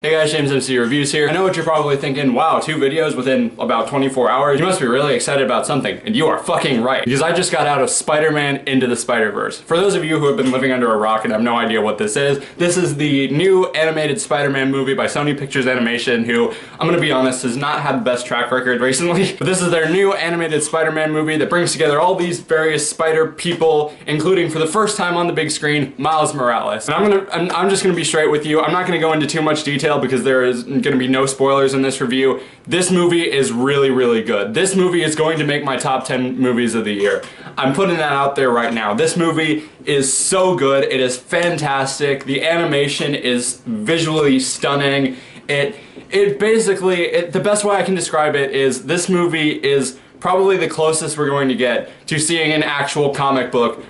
Hey guys, JamesMCD Reviews here. I know what you're probably thinking, wow, 2 videos within about 24 hours. You must be really excited about something, and you are fucking right. Because I just got out of Spider-Man Into the Spider-Verse. For those of you who have been living under a rock and have no idea what this is the new animated Spider-Man movie by Sony Pictures Animation, who, I'm gonna be honest, has not had the best track record recently. But this is their new animated Spider-Man movie that brings together all these various spider people, including for the first time on the big screen, Miles Morales. And I'm just gonna be straight with you. I'm not gonna go into too much detail because there is going to be no spoilers in this review. This movie is really, really good. This movie is going to make my top 10 movies of the year. I'm putting that out there right now. This movie is so good. It is fantastic. The animation is visually stunning. The best way I can describe it is this movie is probably the closest we're going to get to seeing an actual comic book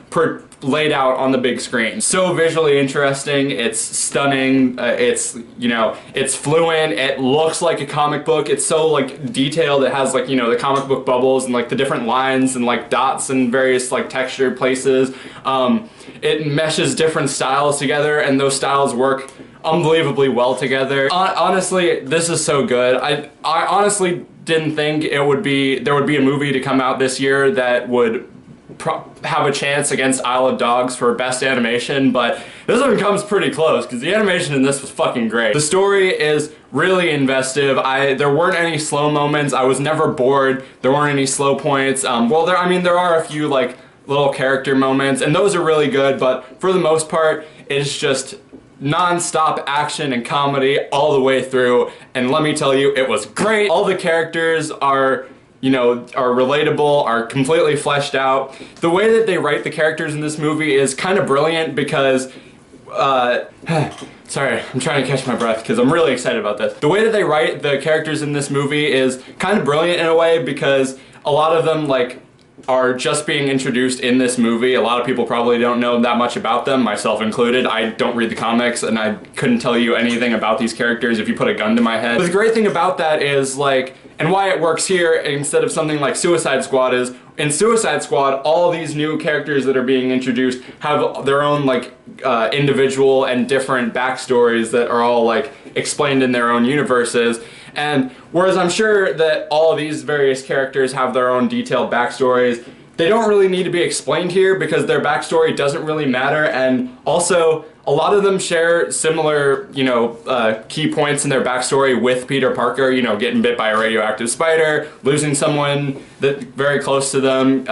laid out on the big screen. So visually interesting, it's stunning, it's fluent, it looks like a comic book, it's so like detailed, it has like, the comic book bubbles and like the different lines and like dots and various like textured places. It meshes different styles together and those styles work unbelievably well together. Honestly, this is so good. I honestly didn't think there would be a movie to come out this year that would have a chance against Isle of Dogs for best animation, but this one comes pretty close because the animation in this was fucking great. The story is really investive. There weren't any slow moments. I was never bored. There weren't any slow points. There are a few like little character moments, and those are really good, but for the most part, it's just non-stop action and comedy all the way through, and let me tell you, it was great. All the characters are relatable, are completely fleshed out. The way that they write the characters in this movie is kind of brilliant because, sorry, I'm trying to catch my breath because I'm really excited about this. The way that they write the characters in this movie is kind of brilliant in a way because a lot of them are just being introduced in this movie. A lot of people probably don't know that much about them, myself included. I don't read the comics and I couldn't tell you anything about these characters if you put a gun to my head. But the great thing about that is and why it works here instead of something like Suicide Squad is, in Suicide Squad, all these new characters that are being introduced have their own individual and different backstories that are all explained in their own universes. And whereas I'm sure that all of these various characters have their own detailed backstories, they don't really need to be explained here because their backstory doesn't really matter, and also a lot of them share similar, key points in their backstory with Peter Parker, getting bit by a radioactive spider, losing someone very close to them,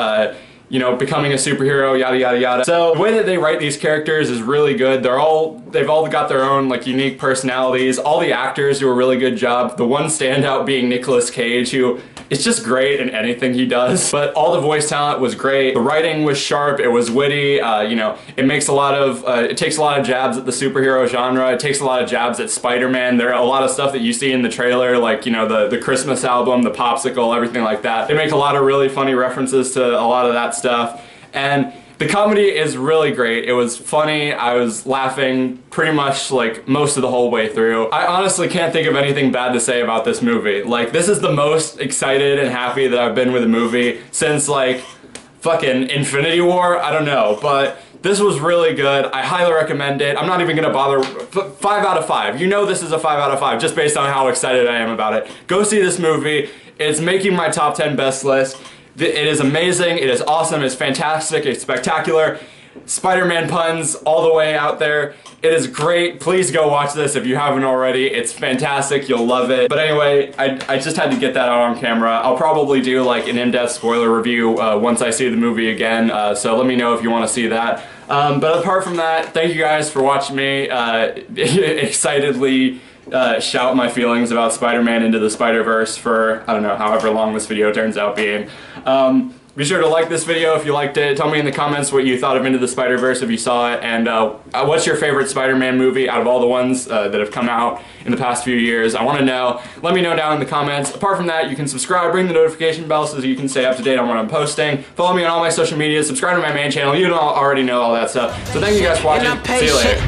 becoming a superhero, yada yada yada. So the way that they write these characters is really good. They've all got their own unique personalities. All the actors do a really good job. The one standout being Nicolas Cage, who is just great in anything he does. But all the voice talent was great. The writing was sharp. It was witty. It takes a lot of jabs at the superhero genre. It takes a lot of jabs at Spider-Man. There are a lot of stuff that you see in the trailer, the Christmas album, the popsicle, everything like that. They make a lot of really funny references to a lot of that stuff. And the comedy is really great. It was funny. I was laughing pretty much most of the whole way through. I honestly can't think of anything bad to say about this movie. This is the most excited and happy that I've been with a movie since fucking Infinity War. I don't know, but this was really good. I highly recommend it. I'm not even gonna bother. 5 out of 5. This is a 5 out of 5 just based on how excited I am about it. Go see this movie. It's making my top 10 best list. It is amazing, it is awesome, it's fantastic, it's spectacular. Spider-Man puns all the way out there. It is great. Please go watch this if you haven't already. It's fantastic, you'll love it. But anyway, I just had to get that out on camera. I'll probably do an in-depth spoiler review once I see the movie again, so let me know if you want to see that. But apart from that, thank you guys for watching me excitedly shout my feelings about Spider-Man Into the Spider-Verse for, I don't know, however long this video turns out being. Be sure to like this video if you liked it. Tell me in the comments what you thought of Into the Spider-Verse if you saw it, and what's your favorite Spider-Man movie out of all the ones that have come out in the past few years. I want to know. Let me know down in the comments. Apart from that, you can subscribe, ring the notification bell so you can stay up to date on what I'm posting. Follow me on all my social media, subscribe to my main channel. You already know all that stuff. So thank you guys for watching. See you later.